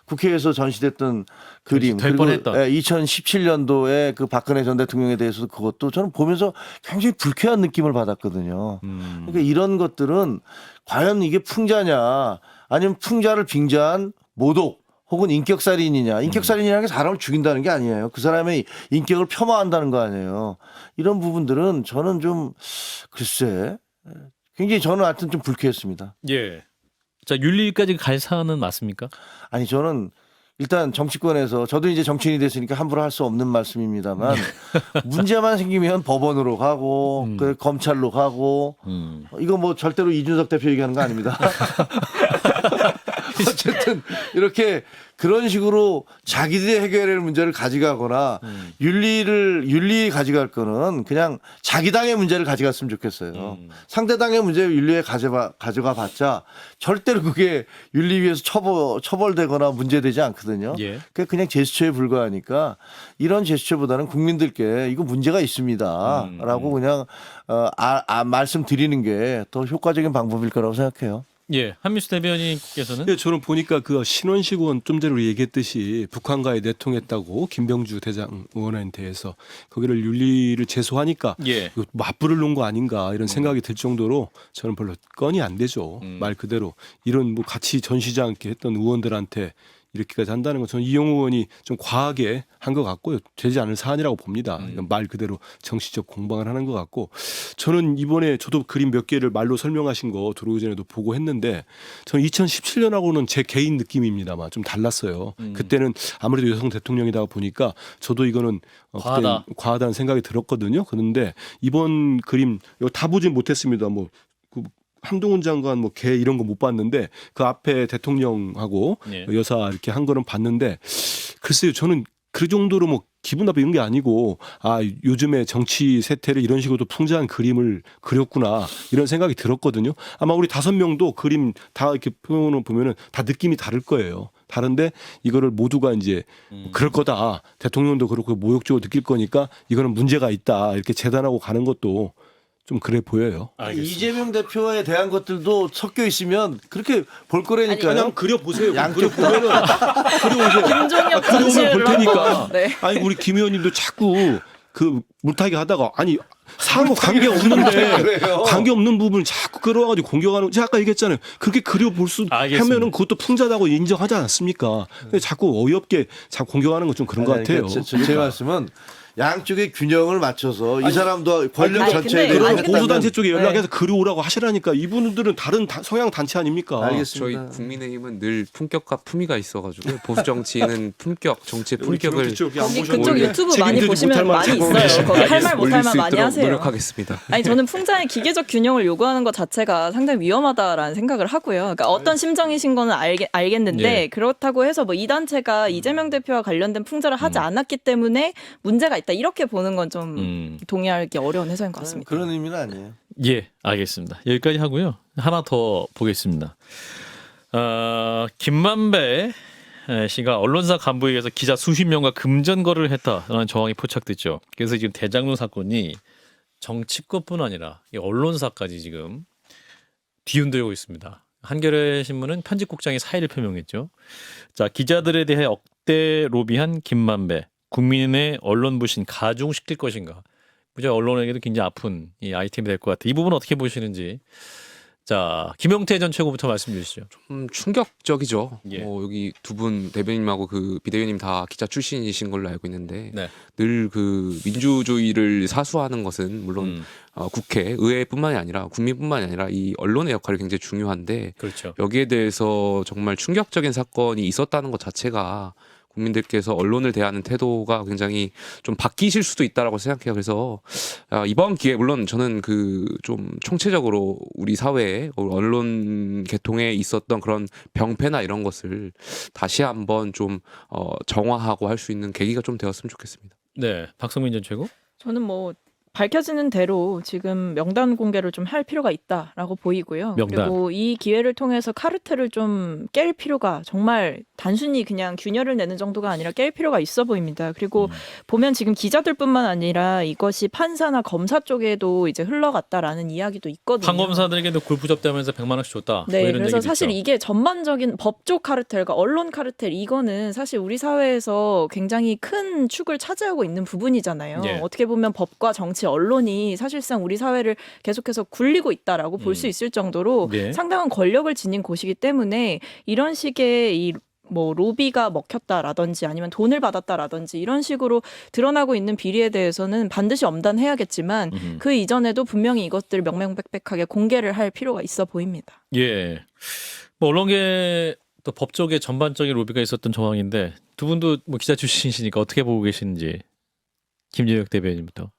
국회에서 전시됐던 그림 될 뻔했다. 2017년도에 그 박근혜 전 대통령에 대해서도 그것도 저는 보면서 굉장히 불쾌한 느낌을 받았거든요. 그러니까 이런 것들은 과연 이게 풍자냐 아니면 풍자를 빙자한 모독 혹은 인격살인이냐. 인격살인이라는 게 사람을 죽인다는 게 아니에요. 그 사람의 인격을 폄하한다는 거 아니에요. 이런 부분들은 저는 좀 글쎄 굉장히 저는 하여튼 좀 불쾌했습니다. 예. 자, 윤리까지 갈 사안은 맞습니까? 아니 저는 일단 정치권에서 저도 이제 정치인이 됐으니까 함부로 할 수 없는 말씀입니다만 문제만 생기면 법원으로 가고 그 검찰로 가고 이거 뭐 절대로 이준석 대표 얘기하는 거 아닙니다. 어쨌든 이렇게 그런 식으로 자기들이 해결할 문제를 가져가거나 윤리 가져갈 거는 그냥 자기 당의 문제를 가져갔으면 좋겠어요. 상대 당의 문제를 윤리에 가져가 봤자 절대로 그게 윤리위에서 처벌되거나 문제되지 않거든요. 예. 그냥 제스처에 불과하니까 이런 제스처보다는 국민들께 이거 문제가 있습니다라고 그냥 말씀드리는 게 더 효과적인 방법일 거라고 생각해요. 예, 한민수 대변인께서는 네, 저는 보니까 그 신원식 의원 좀 전에 우리 얘기했듯이 북한과의 내통했다고 김병주 대장 의원한테 해서 거기를 윤리를 제소하니까 예. 이거 맞불을 놓은 거 아닌가 이런 생각이 들 정도로 저는 별로 건이 안 되죠. 말 그대로 이런 뭐 같이 전시지 않게 했던 의원들한테 이렇게까지 한다는 건 저는 이용우 의원이 좀 과하게 한 것 같고요. 되지 않을 사안이라고 봅니다. 이건 말 그대로 정치적 공방을 하는 것 같고 저는 이번에 저도 그림 몇 개를 말로 설명하신 거 들어오기 전에도 보고 했는데 저는 2017년하고는 제 개인 느낌입니다만 좀 달랐어요. 그때는 아무래도 여성 대통령이다 보니까 저도 이거는 과하다. 그때 과하다는 생각이 들었거든요. 그런데 이번 그림 이거 다 보진 못했습니다. 뭐 한동훈 장관 뭐 개 이런 거 못 봤는데 그 앞에 대통령하고 예. 여사 이렇게 한 거는 봤는데 글쎄요 저는 그 정도로 뭐 기분 나쁜 게 아니고 아 요즘에 정치 세태를 이런 식으로 풍자한 그림을 그렸구나 이런 생각이 들었거든요. 아마 우리 5명도 그림 다 이렇게 표현을 보면은 다 느낌이 다를 거예요. 다른데 이거를 모두가 이제 그럴 거다. 대통령도 그렇고 모욕적으로 느낄 거니까 이거는 문제가 있다. 이렇게 재단하고 가는 것도 좀 그래 보여요. 이재명 대표에 대한 것들도 섞여 있으면 그렇게 볼 거라니까요. 아니 한번 그려 보세요. 양쪽 그려 보면은 그려 보세요. 김종혁 그려보면 볼 전시회를 테니까. 한번, 네. 아니 우리 김 의원님도 자꾸 그 물타기 하다가 아니 상호 관계 없는데 관계 없는 부분을 자꾸 끌어와가지고 공격하는. 제가 아까 얘기했잖아요. 그렇게 그려볼 수 알겠습니다. 하면은 그것도 풍자다고 인정하지 않습니까? 근데 자꾸 어이없게 자꾸 공격하는 건 좀 그런 것 같아요. 제 말씀은 양쪽의 균형을 맞춰서 이 사람도 권력 아니, 전체에 근데 그런 아니, 근데- 보수단체 쪽에 연락해서 네. 그려오라고 하시라니까 이분들은 다른 성향 단체 아닙니까? 저희 알겠습니다. 국민의힘은 늘 품격과 품위가 있어가지고 보수 정치인은 품격, 정치의 품격을 거기 그쪽 유튜브 많이 보시면 많이 있어요. 거기 할 말 올릴 못할 수 말 많이 있도록 하세요. 노력하겠습니다. 아니 저는 풍자의 기계적 균형을 요구하는 것 자체가 상당히 위험하다라는 생각을 하고요. 그러니까 어떤 심정이신 거는 알겠는데 예. 그렇다고 해서 뭐 이 단체가 이재명 대표와 관련된 풍자를 하지 않았기 때문에 문제가 있다 이렇게 보는 건 좀 동의하기 어려운 해석인 것 같습니다. 그런 의미는 아니에요. 예, 알겠습니다. 여기까지 하고요. 하나 더 보겠습니다. 김만배 씨가 언론사 간부에 의해서 기자 수십 명과 금전거래를 했다라는 정황이 포착됐죠. 그래서 지금 대장동 사건이 정치권뿐 아니라 이 언론사까지 지금 뒤흔들고 있습니다. 한겨레 신문은 편집국장이 사의를 표명했죠. 자, 기자들에 대해 억대 로비한 김만배. 국민의 언론 부신 가중시킬 것인가. 저희 언론에게도 굉장히 아픈 이 아이템이 될 것 같아요. 이 부분 어떻게 보시는지. 자, 김용태 전 최고부터 말씀 주시죠. 충격적이죠. 예. 여기 두 분 대변인하고 그 비대위원님 다 기자 출신이신 걸로 알고 있는데 네. 늘 그 민주주의를 사수하는 것은 물론 국회, 의회뿐만이 아니라 국민뿐만이 아니라 이 언론의 역할이 굉장히 중요한데 그렇죠. 여기에 대해서 정말 충격적인 사건이 있었다는 것 자체가 국민들께서 언론을 대하는 태도가 굉장히 좀 바뀌실 수도 있다라고 생각해요. 그래서 이번 기회에 물론 저는 그 좀 총체적으로 우리 사회에 언론 계통에 있었던 그런 병폐나 이런 것을 다시 한번 좀 정화하고 할 수 있는 계기가 좀 되었으면 좋겠습니다. 네, 박성민 전 최고. 저는 뭐 밝혀지는 대로 지금 명단 공개를 좀 할 필요가 있다라고 보이고요. 명단. 그리고 이 기회를 통해서 카르텔을 좀 깰 필요가 정말 단순히 그냥 균열을 내는 정도가 아니라 깰 필요가 있어 보입니다. 그리고 보면 지금 기자들뿐만 아니라 이것이 판사나 검사 쪽에도 이제 흘러갔다라는 이야기도 있거든요. 판검사들에게도 골프 접대하면서 100만 원씩 줬다. 네, 뭐 이런 그래서 얘기도 사실 있죠. 이게 전반적인 법조 카르텔과 언론 카르텔 이거는 사실 우리 사회에서 굉장히 큰 축을 차지하고 있는 부분이잖아요. 예. 어떻게 보면 법과 정치, 언론이 사실상 우리 사회를 계속해서 굴리고 있다라고 볼 수 있을 정도로 예. 상당한 권력을 지닌 곳이기 때문에 이런 식의 이 뭐 로비가 먹혔다라든지 아니면 돈을 받았다라든지 이런 식으로 드러나고 있는 비리에 대해서는 반드시 엄단해야겠지만 그 이전에도 분명히 이것들 명명백백하게 공개를 할 필요가 있어 보입니다. 예. 뭐 언론계 또 법조계 전반적인 로비가 있었던 정황인데 두 분도 뭐 기자 출신이시니까 어떻게 보고 계시는지. 김진혁 대변인부터.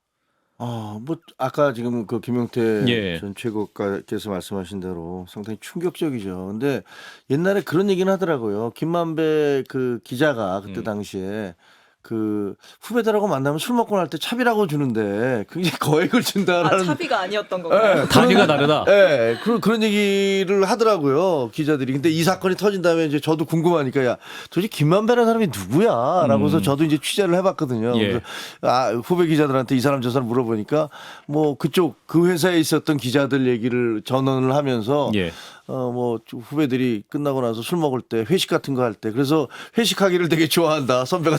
뭐 아까 지금 그 김용태 예. 전 최고께서 말씀하신 대로 상당히 충격적이죠. 근데 옛날에 그런 얘기는 하더라고요. 김만배 그 기자가 그때 당시에 그 후배들하고 만나면 술 먹고 날 때 차비라고 주는데 굉장히 거액을 준다라는. 차비가 아니었던 건가요? 네, 단위가 다르다. 예, 그런 얘기를 하더라고요 기자들이. 근데 이 사건이 터진 다음에 이제 저도 궁금하니까 야 도대체 김만배라는 사람이 누구야?라고서 저도 이제 취재를 해봤거든요. 예. 그래서 후배 기자들한테 이 사람 저 사람 물어보니까 뭐 그쪽 그 회사에 있었던 기자들 얘기를 전언을 하면서 예. 뭐 후배들이 끝나고 나서 술 먹을 때 회식 같은 거 할 때 그래서 회식하기를 되게 좋아한다. 선배가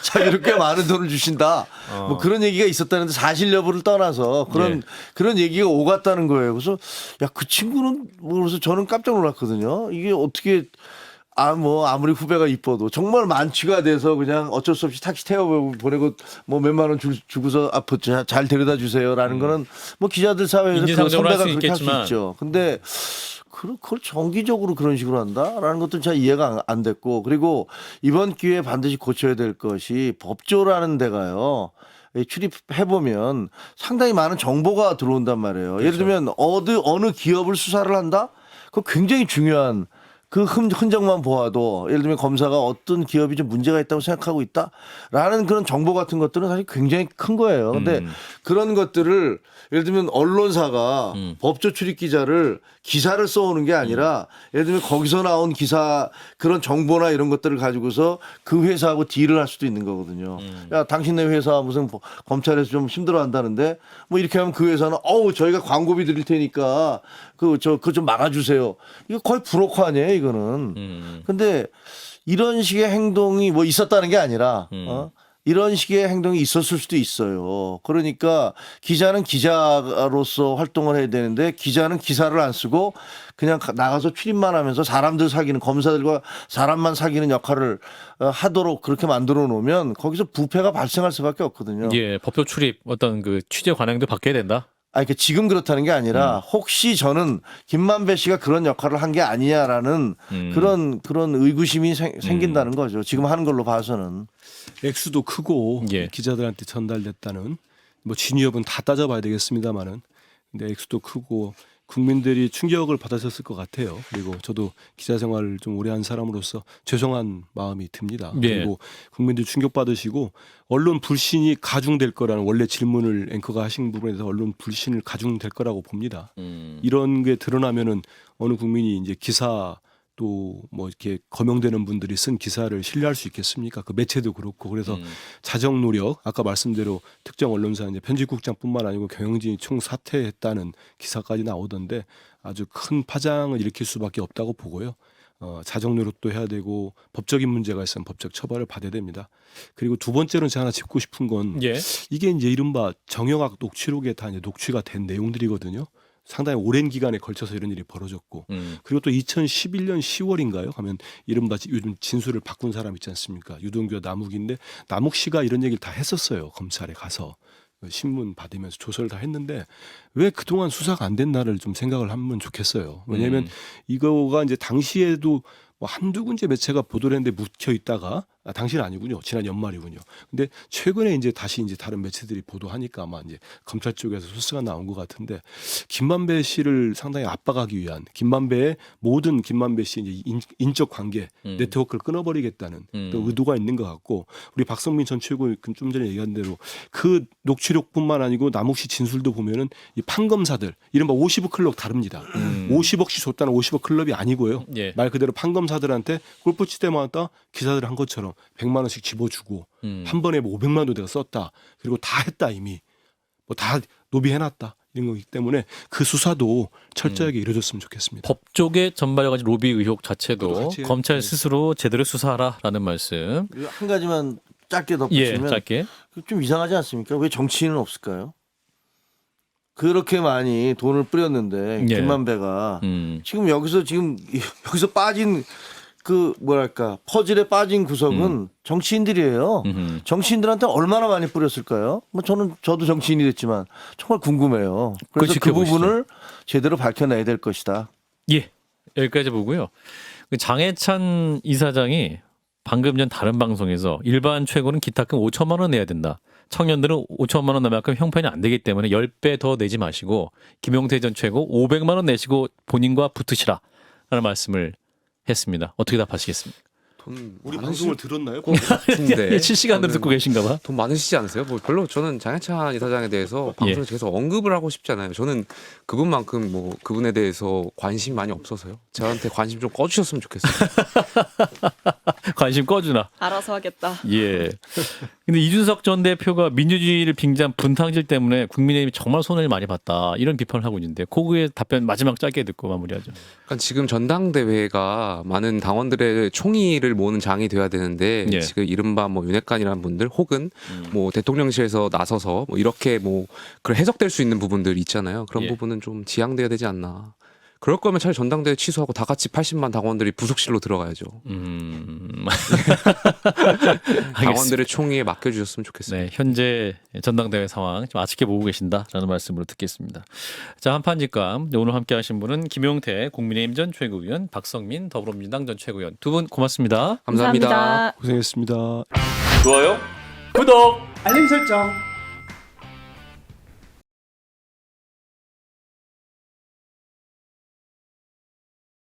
자기를 꽤 많은 돈을 주신다. 뭐 그런 얘기가 있었다는데 사실 여부를 떠나서 그런 얘기가 오갔다는 거예요. 그래서 야, 그 친구는 뭐 그래서 저는 깜짝 놀랐거든요. 이게 어떻게 뭐 아무리 후배가 이뻐도 정말 만취가 돼서 그냥 어쩔 수 없이 택시 태워 보내고 뭐 몇만 원 주고서 앞으로 잘 데려다 주세요라는 거는 뭐 기자들 사회에서 그 인지상정으로 선배가 할 수 그렇게 할 수 있겠지만. 있죠. 근데 그걸 정기적으로 그런 식으로 한다라는 것도 잘 이해가 안 됐고 그리고 이번 기회에 반드시 고쳐야 될 것이 법조라는 데가요. 출입해 보면 상당히 많은 정보가 들어온단 말이에요. 예를 들면 어느 기업을 수사를 한다? 그거 굉장히 중요한 그 흔적만 보아도 예를 들면 검사가 어떤 기업이 좀 문제가 있다고 생각하고 있다라는 그런 정보 같은 것들은 사실 굉장히 큰 거예요. 근데 그런 것들을 예를 들면 언론사가 법조 출입 기자를 기사를 써오는 게 아니라 예를 들면 거기서 나온 기사 그런 정보나 이런 것들을 가지고서 그 회사하고 딜을 할 수도 있는 거거든요. 야, 당신네 회사 무슨 검찰에서 좀 힘들어한다는데 뭐 이렇게 하면 그 회사는 저희가 광고비 드릴 테니까 그거 좀 막아주세요. 이거 거의 브로커 아니에요, 이거는. 근데 이런 식의 행동이 뭐 있었다는 게 아니라 이런 식의 행동이 있었을 수도 있어요. 그러니까 기자는 기자로서 활동을 해야 되는데 기자는 기사를 안 쓰고 그냥 나가서 출입만 하면서 사람들 사귀는 검사들과 사람만 사귀는 역할을 하도록 그렇게 만들어 놓으면 거기서 부패가 발생할 수밖에 없거든요. 예, 법조 출입 어떤 그 취재 관행도 바뀌어야 된다. 그러니까 지금 그렇다는 게 아니라 혹시 저는 김만배 씨가 그런 역할을 한 게 아니냐라는 그런 의구심이 생긴다는 거죠. 지금 하는 걸로 봐서는. 액수도 크고 예. 기자들한테 전달됐다는 뭐 진위업은 다 따져봐야 되겠습니다만은 근데 액수도 크고 국민들이 충격을 받으셨을 것 같아요. 그리고 저도 기자 생활을 좀 오래 한 사람으로서 죄송한 마음이 듭니다. 예. 그리고 국민들 충격 받으시고 언론 불신이 가중될 거라는 원래 질문을 앵커가 하신 부분에 대해서 언론 불신을 가중될 거라고 봅니다. 이런 게 드러나면은 어느 국민이 이제 기사 또 뭐 이렇게 거명되는 분들이 쓴 기사를 신뢰할 수 있겠습니까? 그 매체도 그렇고 그래서 자정 노력 아까 말씀대로 특정 언론사 이제 편집국장뿐만 아니고 경영진이 총 사퇴했다는 기사까지 나오던데 아주 큰 파장을 일으킬 수밖에 없다고 보고요. 자정 노력도 해야 되고 법적인 문제가 있으면 법적 처벌을 받아야 됩니다. 그리고 두 번째로는 제가 하나 짚고 싶은 건 예. 이게 이제 이른바 정영학 녹취록에 다 이제 녹취가 된 내용들이거든요. 상당히 오랜 기간에 걸쳐서 이런 일이 벌어졌고 그리고 또 2011년 10월인가요? 하면 이른바 요즘 진술을 바꾼 사람 있지 않습니까? 유동규와 남욱인데 남욱 씨가 이런 얘기를 다 했었어요. 검찰에 가서 신문 받으면서 조사를 다 했는데 왜 그동안 수사가 안 됐나를 좀 생각을 하면 좋겠어요. 왜냐하면 이거가 이제 당시에도 뭐 한두 군데 매체가 보도를 했는데 묻혀 있다가 당시는 아니군요. 지난 연말이군요. 근데 최근에 이제 다시 이제 다른 매체들이 보도하니까 아마 이제 검찰 쪽에서 소스가 나온 것 같은데 김만배 씨를 상당히 압박하기 위한 김만배 씨 이제 인적 관계 네트워크를 끊어버리겠다는 또 의도가 있는 것 같고 우리 박성민 전 최고 좀 전에 얘기한 대로 그 녹취록뿐만 아니고 남욱 씨 진술도 보면은 이 판검사들 이른바 50억 클럽 다릅니다. 50억씩 줬다는 50억 클럽이 아니고요. 예. 말 그대로 판검사들한테 골프 칠 때마다 기사들 한 것처럼 100만 원씩 집어주고 한 번에 뭐 500만 원도 내가 썼다. 그리고 다 했다 이미. 뭐 다 노비해놨다. 이런 거기 때문에 그 수사도 철저하게 이루어졌으면 좋겠습니다. 법조계 전반여 가지 로비 의혹 자체도 같이 검찰 스스로 제대로 수사하라라는 말씀. 한 가지만 짧게 예, 덧붙이면 짧게. 좀 이상하지 않습니까? 왜 정치인은 없을까요? 그렇게 많이 돈을 뿌렸는데 예. 김만배가 지금 여기서 빠진 그 뭐랄까 퍼즐에 빠진 구석은 정치인들이에요. 정치인들한테 얼마나 많이 뿌렸을까요? 뭐 저도 정치인이 됐지만 정말 궁금해요. 그래서 그 지켜보시죠. 부분을 제대로 밝혀내야 될 것이다. 예, 여기까지 보고요. 그 장해찬 이사장이 방금 전 다른 방송에서 일반 최고는 기타금 5천만 원 내야 된다. 청년들은 5천만 원 넘어가면 형편이 안 되기 때문에 10배 더 내지 마시고 김용태 전 최고 500만 원 내시고 본인과 붙으시라 라는 말씀을 했습니다. 어떻게 답하시겠습니까? 돈 우리 많으실 방송을 들었나요? 것 같은데 실시간으로 듣고 계신가 봐. 돈 많으시지 않으세요? 뭐 별로 저는 장해찬 이사장에 대해서 방송에서 계속 언급을 하고 싶지 않아요. 저는 그분만큼 뭐 그분에 대해서 관심이 많이 없어서요. 저한테 관심 좀 꺼주셨으면 좋겠어요. 관심 꺼주나. 알아서 하겠다. 예. 근데 이준석 전 대표가 민주주의를 빙자한 분탕질 때문에 국민의힘이 정말 손해를 많이 봤다 이런 비판을 하고 있는데 거기에 답변 마지막 짧게 듣고 마무리하죠. 그러니까 지금 전당대회가 많은 당원들의 총의를 모으는 장이 돼야 되는데 예. 지금 이른바 뭐 윤핵관이라는 분들 혹은 뭐 대통령실에서 나서서 뭐 이렇게 뭐 그런 해석될 수 있는 부분들 있잖아요. 그런 예. 부분은 좀 지양돼야 되지 않나. 그럴 거면 차라리 전당대회 취소하고 다 같이 80만 당원들이 부속실로 들어가야죠. 당원들의 총의에 맡겨주셨으면 좋겠습니다. 네, 현재 전당대회 상황 좀 아쉽게 보고 계신다라는 말씀으로 듣겠습니다. 자, 한판 직감 오늘 함께하신 분은 김용태 국민의힘 전 최고위원, 박성민 더불어민주당 전 최고위원 두 분 고맙습니다. 감사합니다. 고생했습니다. 좋아요, 구독. 알림 설정.